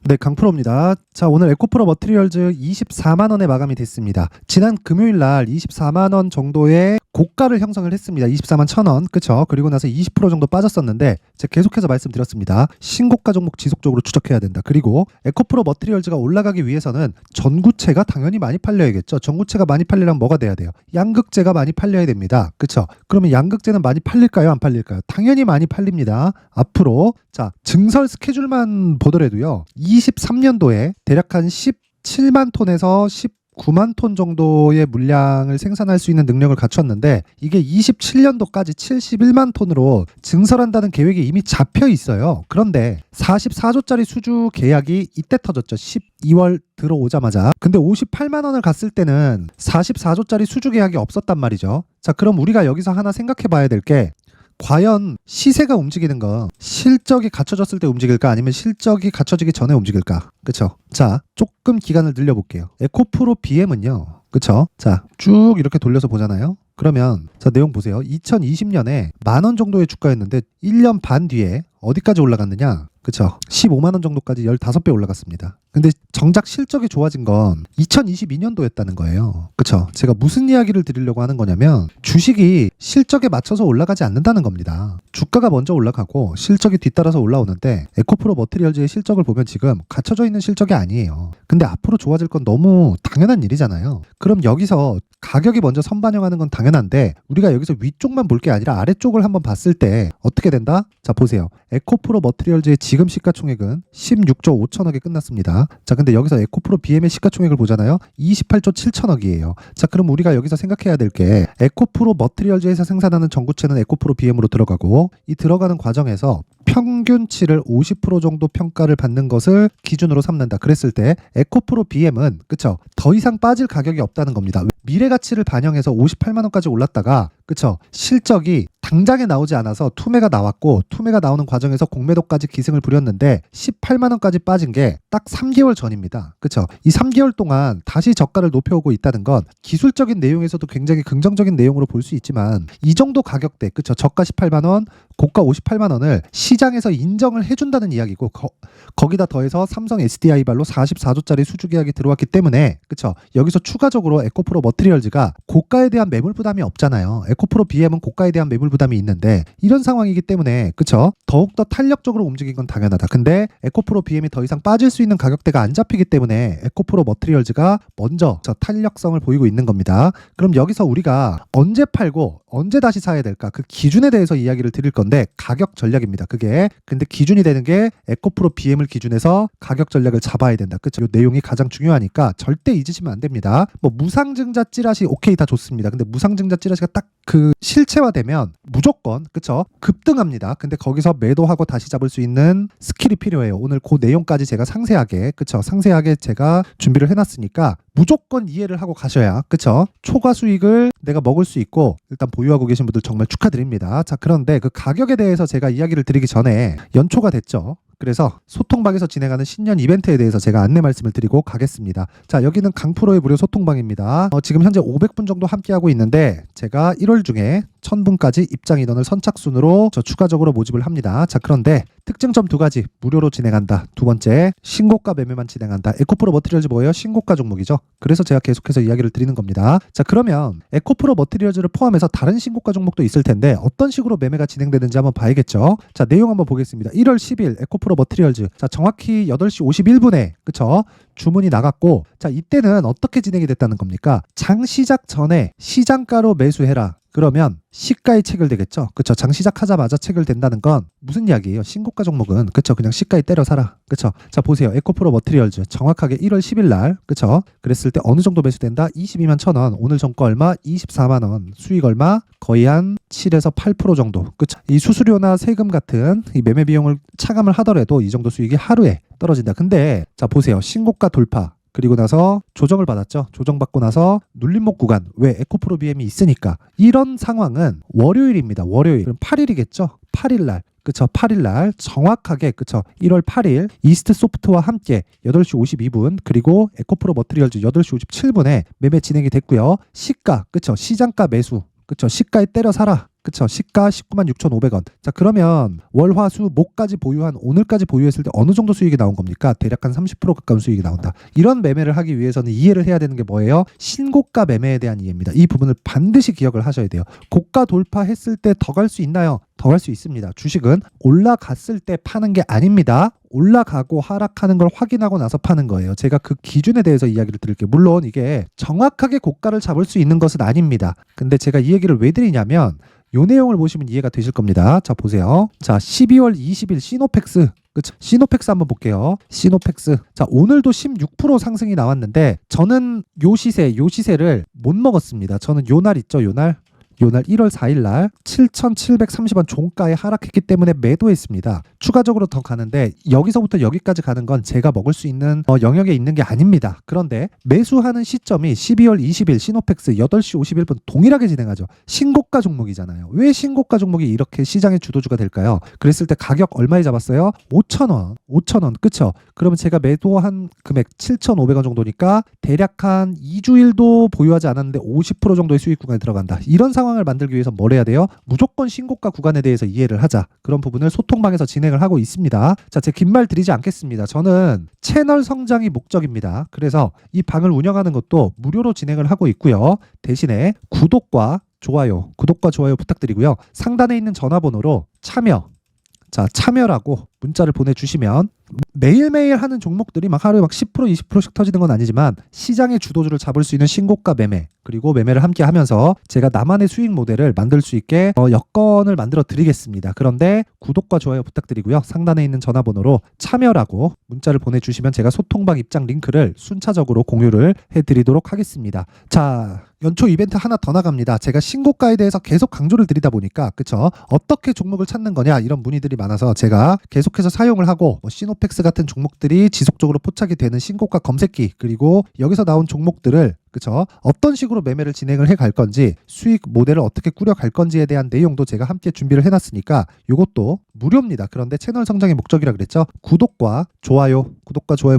네, 강프로입니다. 자, 오늘 에코프로 머티리얼즈 24만원에 마감이 됐습니다. 지난 금요일 날 24만원 정도의 고가를 형성을 했습니다. 24만 1,000원. 그쵸? 그리고 나서 20% 정도 빠졌었는데 제가 계속해서 말씀드렸습니다. 신고가 종목 지속적으로 추적해야 된다. 그리고 에코프로 머티리얼즈가 올라가기 위해서는 전구체가 당연히 많이 팔려야겠죠. 전구체가 많이 팔리려면 뭐가 돼야 돼요? 양극재가 많이 팔려야 됩니다. 그쵸? 그러면 양극재는 많이 팔릴까요? 안 팔릴까요? 당연히 많이 팔립니다. 앞으로 자, 증설 스케줄만 보더라도요. 23년도에 대략 한 17만 톤에서 19만 톤 정도의 물량을 생산할 수 있는 능력을 갖췄는데 이게 27년도까지 71만 톤으로 증설한다는 계획이 이미 잡혀 있어요. 그런데 44조짜리 수주 계약이 이때 터졌죠. 12월 들어오자마자. 근데 58만 원을 갔을 때는 44조짜리 수주 계약이 없었단 말이죠. 자, 그럼 우리가 여기서 하나 생각해 봐야 될 게 과연 시세가 움직이는 건 실적이 갖춰졌을 때 움직일까 아니면 실적이 갖춰지기 전에 움직일까? 그쵸? 자, 조금 기간을 늘려볼게요. 에코프로 BM은요. 그쵸? 자, 쭉 이렇게 돌려서 보잖아요. 그러면 자, 내용 보세요. 2020년에 10,000원 정도의 주가였는데 1년 반 뒤에 어디까지 올라갔느냐? 그쵸? 15만 원 정도까지 15배 올라갔습니다. 근데 정작 실적이 좋아진 건 2022년도였다는 거예요. 그쵸? 제가 무슨 이야기를 드리려고 하는 거냐면 주식이 실적에 맞춰서 올라가지 않는다는 겁니다. 주가가 먼저 올라가고 실적이 뒤따라서 올라오는데 에코프로 머티리얼즈의 실적을 보면 지금 갖춰져 있는 실적이 아니에요. 근데 앞으로 좋아질 건 너무 당연한 일이잖아요. 그럼 여기서 가격이 먼저 선반영하는 건 당연한데 우리가 여기서 위쪽만 볼 게 아니라 아래쪽을 한번 봤을 때 어떻게 된다? 자, 보세요. 에코프로 머티리얼즈의 지금 시가총액은 16조 5천억에 끝났습니다. 자, 근데 여기서 에코프로 BM의 시가총액을 보잖아요. 28조 7천억이에요. 자, 그럼 우리가 여기서 생각해야 될 게 에코프로 머티리얼즈에서 생산하는 전구체는 에코프로 BM으로 들어가고 이 들어가는 과정에서 평균치를 50% 정도 평가를 받는 것을 기준으로 삼는다. 그랬을 때 에코프로 BM은 그쵸? 더 이상 빠질 가격이 없다는 겁니다. 미래 가치를 반영해서 58만 원까지 올랐다가 그쵸? 실적이 당장에 나오지 않아서 투매가 나왔고 투매가 나오는 과정에서 공매도까지 기승을 부렸는데 18만 원까지 빠진 게 딱 3개월 전입니다. 그쵸? 이 3개월 동안 다시 저가를 높여오고 있다는 건 기술적인 내용에서도 굉장히 긍정적인 내용으로 볼 수 있지만 이 정도 가격대 그쵸? 저가 18만 원, 고가 58만 원을 시장에서 인정을 해준다는 이야기고 거기다 더해서 삼성 SDI발로 44조짜리 수주 계약이 들어왔기 때문에 그쵸? 여기서 추가적으로 에코프로 머티리얼즈가 고가에 대한 매물 부담이 없잖아요. 에코프로 BM은 고가에 대한 매물 부담이 있는데 이런 상황이기 때문에 그쵸? 더욱더 탄력적으로 움직인 건 당연하다. 근데 에코프로 BM이 더 이상 빠질 수 있는 가격대가 안 잡히기 때문에 에코프로 머티리얼즈가 먼저 저 탄력성을 보이고 있는 겁니다. 그럼 여기서 우리가 언제 팔고 언제 다시 사야 될까? 그 기준에 대해서 이야기를 드릴 건데 가격 전략입니다. 그게 근데 기준이 되는 게 에코프로 BM을 기준해서 가격 전략을 잡아야 된다. 그쵸? 이 내용이 가장 중요하니까 절대 잊으시면 안 됩니다. 뭐 무상증자 찌라시 오케이 다 좋습니다. 근데 무상증자 찌라시가 딱 그 실체화되면 무조건 그쵸? 급등합니다. 근데 거기서 매도하고 다시 잡을 수 있는 스킬이 필요해요. 오늘 그 내용까지 제가 상세하게 그쵸? 상세하게 제가 준비를 해놨으니까 무조건 이해를 하고 가셔야 그쵸? 초과 수익을 내가 먹을 수 있고 일단 보유하고 계신 분들 정말 축하드립니다. 자, 그런데 그 가격에 대해서 제가 이야기를 드리기 전에 연초가 됐죠. 그래서 소통방에서 진행하는 신년 이벤트에 대해서 제가 안내 말씀을 드리고 가겠습니다. 자, 여기는 강프로의 무료 소통방입니다. 지금 현재 500분 정도 함께하고 있는데 제가 1월 중에 1000분까지 입장 인원을 선착순으로 추가적으로 모집을 합니다. 자, 그런데 특징점 2가지 무료로 진행한다. 두 번째, 신고가 매매만 진행한다. 에코프로 머티리얼즈 뭐예요? 신고가 종목이죠. 그래서 제가 계속해서 이야기를 드리는 겁니다. 자, 그러면 에코프로 머티리얼즈를 포함해서 다른 신고가 종목도 있을 텐데 어떤 식으로 매매가 진행되는지 한번 봐야겠죠. 자, 내용 한번 보겠습니다. 1월 10일 에코프로 머티리얼즈. 자, 정확히 8시 51분에 그쵸? 주문이 나갔고 자, 이때는 어떻게 진행이 됐다는 겁니까? 장 시작 전에 시장가로 매수해라. 그러면 시가에 체결되겠죠. 그쵸? 장 시작하자마자 체결된다는 건 무슨 이야기예요? 신고가 종목은 그쵸? 그냥 시가에 때려 사라. 그쵸? 자, 보세요. 에코프로 머티리얼즈 정확하게 1월 10일 날 그쵸? 그랬을 때 어느 정도 매수된다? 22만 1,000원. 오늘 정가 얼마? 24만 원. 수익 얼마? 거의 한 7에서 8% 정도. 그쵸? 이 수수료나 세금 같은 이 매매 비용을 차감을 하더라도 이 정도 수익이 하루에 떨어진다. 근데 자, 보세요. 신고가 돌파. 그리고 나서 조정을 받았죠. 조정받고 나서 눌림목 구간. 왜? 에코프로 BM이 있으니까. 이런 상황은 월요일입니다. 월요일. 그럼 8일이겠죠. 8일날. 그쵸? 8일날 정확하게 그쵸? 1월 8일 이스트 소프트와 함께 8시 52분 그리고 에코프로 머티리얼즈 8시 57분에 매매 진행이 됐고요. 시가 그쵸? 시장가 매수 그쵸? 시가에 때려 사라. 그쵸? 시가 196,500원. 자, 그러면 월, 화, 수, 목까지 보유한 오늘까지 보유했을 때 어느 정도 수익이 나온 겁니까? 대략 한 30% 가까운 수익이 나온다. 이런 매매를 하기 위해서는 이해를 해야 되는 게 뭐예요? 신고가 매매에 대한 이해입니다. 이 부분을 반드시 기억을 하셔야 돼요. 고가 돌파했을 때 더 갈 수 있나요? 더 갈 수 있습니다. 주식은 올라갔을 때 파는 게 아닙니다. 올라가고 하락하는 걸 확인하고 나서 파는 거예요. 제가 그 기준에 대해서 이야기를 드릴게요. 물론 이게 정확하게 고가를 잡을 수 있는 것은 아닙니다. 근데 제가 이 얘기를 왜 드리냐면 요 내용을 보시면 이해가 되실 겁니다. 자, 보세요. 자, 12월 20일 시노펙스. 그쵸? 시노펙스 한번 볼게요. 시노펙스. 자, 오늘도 16% 상승이 나왔는데 저는 요 시세를 못 먹었습니다. 저는 요 날 있죠, 요 날 1월 4일 날 7,730원 종가에 하락했기 때문에 매도했습니다. 추가적으로 더 가는데 여기서부터 여기까지 가는 건 제가 먹을 수 있는 영역에 있는 게 아닙니다. 그런데 매수하는 시점이 12월 20일 시노펙스 8시 51분 동일하게 진행하죠. 신고가 종목이잖아요. 왜 신고가 종목이 이렇게 시장의 주도주가 될까요? 그랬을 때 가격 얼마에 잡았어요? 5,000원. 5,000원. 그쵸? 그러면 제가 매도한 금액 7,500원 정도니까 대략 한 2주일도 보유하지 않았는데 50% 정도의 수익 구간에 들어간다. 이런 상황을 만들기 위해서 뭘 해야 돼요? 무조건 신고가 구간에 대해서 이해를 하자. 그런 부분을 소통방에서 진행을 하고 있습니다. 자, 제 긴 말 드리지 않겠습니다. 저는 채널 성장이 목적입니다. 그래서 이 방을 운영하는 것도 무료로 진행을 하고 있고요. 대신에 구독과 좋아요 부탁드리고요. 상단에 있는 전화번호로 참여라고 문자를 보내주시면 매일매일 하는 종목들이 막 하루에 막 10% 20%씩 터지는 건 아니지만 시장의 주도주를 잡을 수 있는 신고가 매매 그리고 매매를 함께 하면서 제가 나만의 수익 모델을 만들 수 있게 여건을 만들어 드리겠습니다. 그런데 구독과 좋아요 부탁드리고요. 상단에 있는 전화번호로 참여라고 문자를 보내주시면 제가 소통방 입장 링크를 순차적으로 공유를 해드리도록 하겠습니다. 자, 연초 이벤트 하나 더 나갑니다. 제가 신고가에 대해서 계속 강조를 드리다 보니까 그쵸? 어떻게 종목을 찾는 거냐 이런 문의들이 많아서 제가 계속해서 사용을 하고 시노펙스 같은 종목들이 지속적으로 포착이 되는 신고가 검색기 그리고 여기서 나온 종목들을 그쵸? 어떤 식으로 매매를 진행을 해 갈 건지 수익 모델을 어떻게 꾸려 갈 건지에 대한 내용도 제가 함께 준비를 해놨으니까 이것도 무료입니다. 그런데 채널 성장의 목적이라 그랬죠. 구독과 좋아요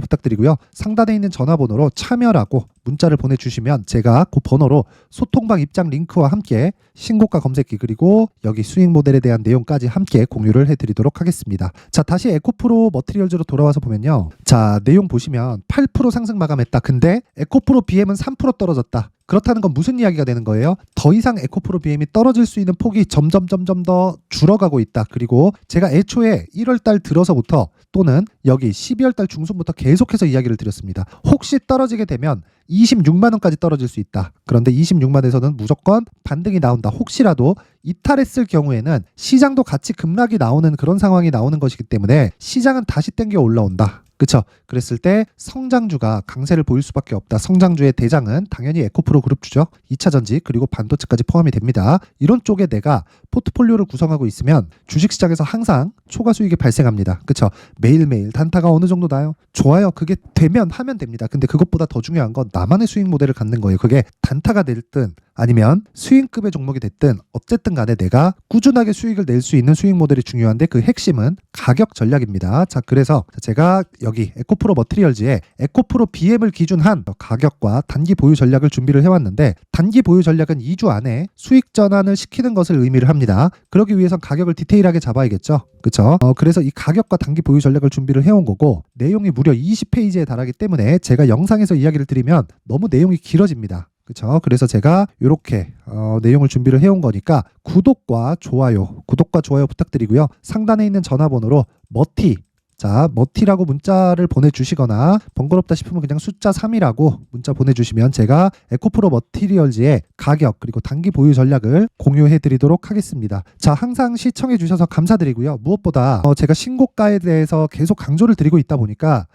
부탁드리고요. 상단에 있는 전화번호로 참여라고 문자를 보내주시면 제가 그 번호로 소통방 입장 링크와 함께 신고가 검색기 그리고 여기 수익 모델에 대한 내용까지 함께 공유를 해드리도록 하겠습니다. 자, 다시 에코프로 머티리얼즈로 돌아와서 보면요. 자, 내용 보시면 8% 상승 마감했다. 근데 에코프로 BM은 3% 떨어졌다. 그렇다는 건 무슨 이야기가 되는 거예요? 더 이상 에코프로 BM이 떨어질 수 있는 폭이 점점 더 줄어가고 있다. 그리고 제가 애초에 1월달 들어서부터 또는 여기 12월달 중순부터 계속해서 이야기를 드렸습니다. 혹시 떨어지게 되면 26만 원까지 떨어질 수 있다. 그런데 26만에서는 무조건 반등이 나온다. 혹시라도 이탈했을 경우에는 시장도 같이 급락이 나오는 그런 상황이 나오는 것이기 때문에 시장은 다시 땡겨 올라온다. 그쵸? 그랬을 때 성장주가 강세를 보일 수밖에 없다. 성장주의 대장은 당연히 에코프로 그룹주죠. 2차전지 그리고 반도체까지 포함이 됩니다. 이런 쪽에 내가 포트폴리오를 구성하고 있으면 주식시장에서 항상 초과 수익이 발생합니다. 그쵸? 매일매일 단타가 어느 정도 나요? 좋아요. 그게 되면 하면 됩니다. 근데 그것보다 더 중요한 건 나만의 수익 모델을 갖는 거예요. 그게 단타가 됐든 아니면 수익급의 종목이 됐든 어쨌든 간에 내가 꾸준하게 수익을 낼 수 있는 수익 모델이 중요한데 그 핵심은 가격 전략입니다. 자, 그래서 제가 여기 에코프로 머티리얼즈에 에코프로 BM을 기준한 가격과 단기 보유 전략을 준비를 해왔는데 단기 보유 전략은 2주 안에 수익 전환을 시키는 것을 의미를 합니다. 그러기 위해선 가격을 디테일하게 잡아야겠죠. 그쵸? 그래서 이 가격과 단기 보유 전략을 준비를 해온 거고 내용이 무려 20페이지에 달하기 때문에 제가 영상에서 이야기를 드리면 너무 내용이 길어집니다. 그렇죠? 그래서 제가 이렇게 내용을 준비를 해온 거니까 구독과 좋아요 부탁드리고요. 상단에 있는 전화번호로 머티라고 문자를 보내주시거나 번거롭다 싶으면 그냥 숫자 3이라고 문자 보내주시면 제가 에코프로 머티리얼즈의 가격 그리고 단기 보유 전략을 공유해드리도록 하겠습니다. 자, 항상 시청해주셔서 감사드리고요. 무엇보다 제가 신고가에 대해서 계속 강조를 드리고 있다 보니까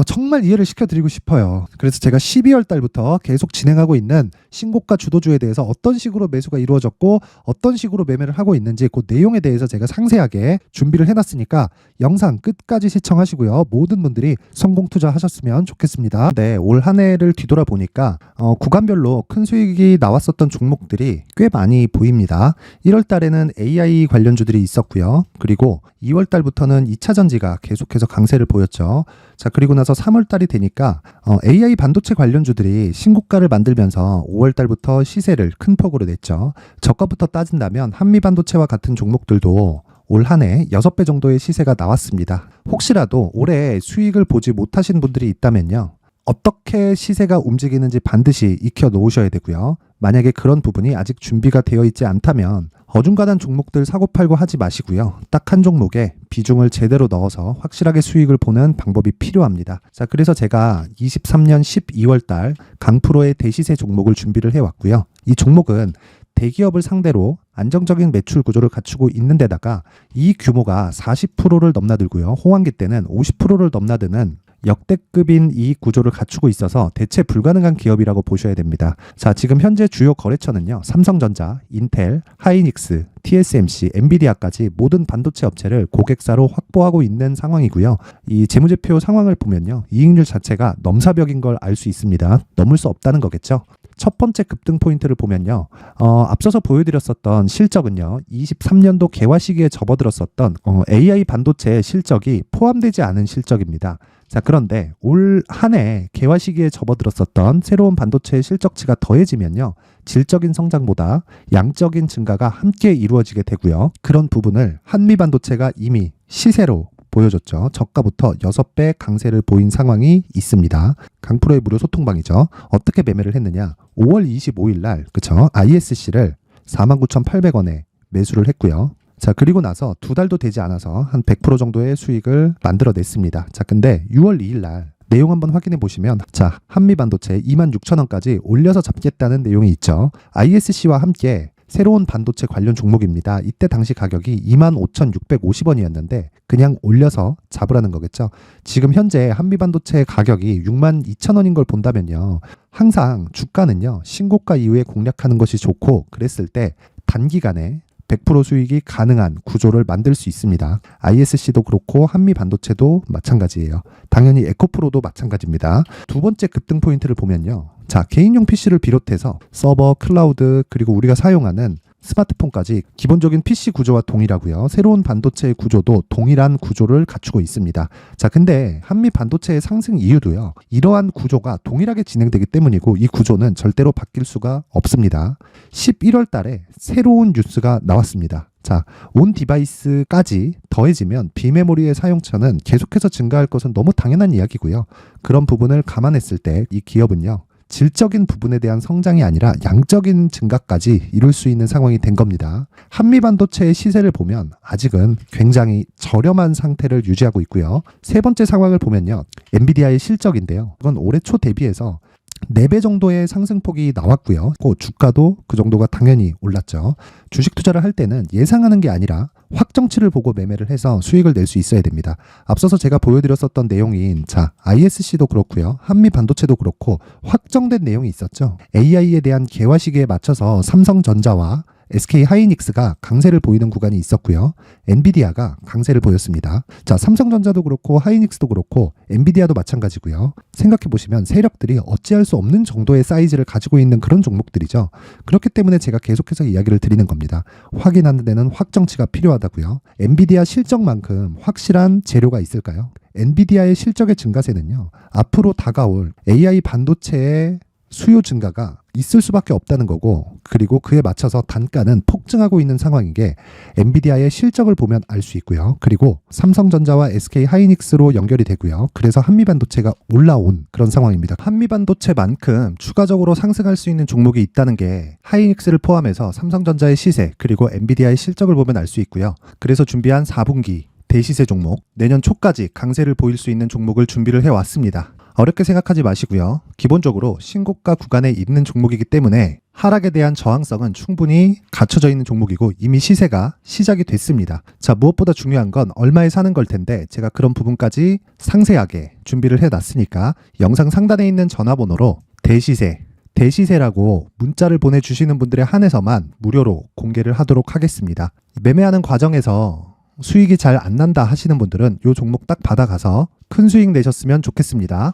정말 이해를 시켜드리고 싶어요. 그래서 제가 12월 달부터 계속 진행하고 있는 신고가 주도주에 대해서 어떤 식으로 매수가 이루어졌고 어떤 식으로 매매를 하고 있는지 그 내용에 대해서 제가 상세하게 준비를 해놨으니까 영상 끝까지 시청하시고요. 모든 분들이 성공 투자하셨으면 좋겠습니다. 네, 올 한 해를 뒤돌아보니까 구간별로 큰 수익이 나왔었던 종목들이 꽤 많이 보입니다. 1월 달에는 AI 관련주들이 있었고요. 그리고 2월 달부터는 2차전지가 계속해서 강세를 보였죠. 자, 그리고 나서 3월 달이 되니까 AI 반도체 관련주들이 신고가를 만들면서 5월 달부터 시세를 큰 폭으로 냈죠. 저가부터 따진다면 한미반도체와 같은 종목들도 올 한 해 6배 정도의 시세가 나왔습니다. 혹시라도 올해 수익을 보지 못하신 분들이 있다면요. 어떻게 시세가 움직이는지 반드시 익혀 놓으셔야 되고요. 만약에 그런 부분이 아직 준비가 되어 있지 않다면 어중간한 종목들 사고팔고 하지 마시고요. 딱 한 종목에 비중을 제대로 넣어서 확실하게 수익을 보는 방법이 필요합니다. 자, 그래서 제가 23년 12월 달 강프로의 대시세 종목을 준비를 해왔고요. 이 종목은 대기업을 상대로 안정적인 매출 구조를 갖추고 있는 데다가 이 규모가 40%를 넘나들고요. 호황기 때는 50%를 넘나드는 역대급인 이익 구조를 갖추고 있어서 대체 불가능한 기업이라고 보셔야 됩니다. 자, 지금 현재 주요 거래처는요. 삼성전자, 인텔, 하이닉스, TSMC, 엔비디아까지 모든 반도체 업체를 고객사로 확보하고 있는 상황이고요. 이 재무제표 상황을 보면요. 이익률 자체가 넘사벽인 걸 알 수 있습니다. 넘을 수 없다는 거겠죠. 첫 번째 급등 포인트를 보면요. 앞서서 보여드렸었던 실적은요. 23년도 개화 시기에 접어들었었던 AI 반도체의 실적이 포함되지 않은 실적입니다. 자, 그런데 올 한 해 개화 시기에 접어들었었던 새로운 반도체의 실적치가 더해지면요. 질적인 성장보다 양적인 증가가 함께 이루어지게 되고요. 그런 부분을 한미반도체가 이미 시세로 보여줬죠. 저가부터 6배 강세를 보인 상황이 있습니다. 강프로의 무료 소통방이죠. 어떻게 매매를 했느냐. 5월 25일 날 그쵸? ISC를 49,800원에 매수를 했고요. 자, 그리고 나서 2달도 되지 않아서 한 100% 정도의 수익을 만들어냈습니다. 자, 근데 6월 2일 날 내용 한번 확인해 보시면 자, 한미반도체 26,000원까지 올려서 잡겠다는 내용이 있죠. ISC와 함께 새로운 반도체 관련 종목입니다. 이때 당시 가격이 25,650원이었는데 그냥 올려서 잡으라는 거겠죠. 지금 현재 한미반도체 가격이 62,000원인 걸 본다면요. 항상 주가는요. 신고가 이후에 공략하는 것이 좋고 그랬을 때 단기간에 100% 수익이 가능한 구조를 만들 수 있습니다. ISC도 그렇고 한미반도체도 마찬가지예요. 당연히 에코프로도 마찬가지입니다. 두 번째 급등 포인트를 보면요. 자, 개인용 PC를 비롯해서 서버, 클라우드, 그리고 우리가 사용하는 스마트폰까지 기본적인 PC 구조와 동일하고요. 새로운 반도체의 구조도 동일한 구조를 갖추고 있습니다. 자, 근데 한미 반도체의 상승 이유도요. 이러한 구조가 동일하게 진행되기 때문이고 이 구조는 절대로 바뀔 수가 없습니다. 11월 달에 새로운 뉴스가 나왔습니다. 자, 온 디바이스까지 더해지면 비메모리의 사용처는 계속해서 증가할 것은 너무 당연한 이야기고요. 그런 부분을 감안했을 때 이 기업은요. 질적인 부분에 대한 성장이 아니라 양적인 증가까지 이룰 수 있는 상황이 된 겁니다. 한미반도체의 시세를 보면 아직은 굉장히 저렴한 상태를 유지하고 있고요. 세 번째 상황을 보면요. 엔비디아의 실적인데요. 이건 올해 초 대비해서 4배 정도의 상승폭이 나왔고요. 주가도 그 정도가 당연히 올랐죠. 주식 투자를 할 때는 예상하는 게 아니라 확정치를 보고 매매를 해서 수익을 낼 수 있어야 됩니다. 앞서서 제가 보여드렸었던 내용인 자, ISC도 그렇고요. 한미반도체도 그렇고 확정된 내용이 있었죠. AI에 대한 개화 시기에 맞춰서 삼성전자와 SK 하이닉스가 강세를 보이는 구간이 있었고요. 엔비디아가 강세를 보였습니다. 자, 삼성전자도 그렇고 하이닉스도 그렇고 엔비디아도 마찬가지고요. 생각해 보시면 세력들이 어찌할 수 없는 정도의 사이즈를 가지고 있는 그런 종목들이죠. 그렇기 때문에 제가 계속해서 이야기를 드리는 겁니다. 확인하는 데는 확정치가 필요하다고요. 엔비디아 실적만큼 확실한 재료가 있을까요? 엔비디아의 실적의 증가세는요. 앞으로 다가올 AI 반도체의 수요 증가가 있을 수밖에 없다는 거고 그리고 그에 맞춰서 단가는 폭증하고 있는 상황인 게 엔비디아의 실적을 보면 알 수 있고요. 그리고 삼성전자와 SK 하이닉스로 연결이 되고요. 그래서 한미반도체가 올라온 그런 상황입니다. 한미반도체만큼 추가적으로 상승할 수 있는 종목이 있다는 게 하이닉스를 포함해서 삼성전자의 시세 그리고 엔비디아의 실적을 보면 알 수 있고요. 그래서 준비한 4분기 대시세 종목 내년 초까지 강세를 보일 수 있는 종목을 준비를 해왔습니다. 어렵게 생각하지 마시고요. 기본적으로 신고가 구간에 있는 종목이기 때문에 하락에 대한 저항성은 충분히 갖춰져 있는 종목이고 이미 시세가 시작이 됐습니다. 자, 무엇보다 중요한 건 얼마에 사는 걸 텐데 제가 그런 부분까지 상세하게 준비를 해놨으니까 영상 상단에 있는 전화번호로 대시세라고 문자를 보내주시는 분들에 한해서만 무료로 공개를 하도록 하겠습니다. 매매하는 과정에서 수익이 잘 안 난다 하시는 분들은 이 종목 딱 받아가서 큰 수익 내셨으면 좋겠습니다.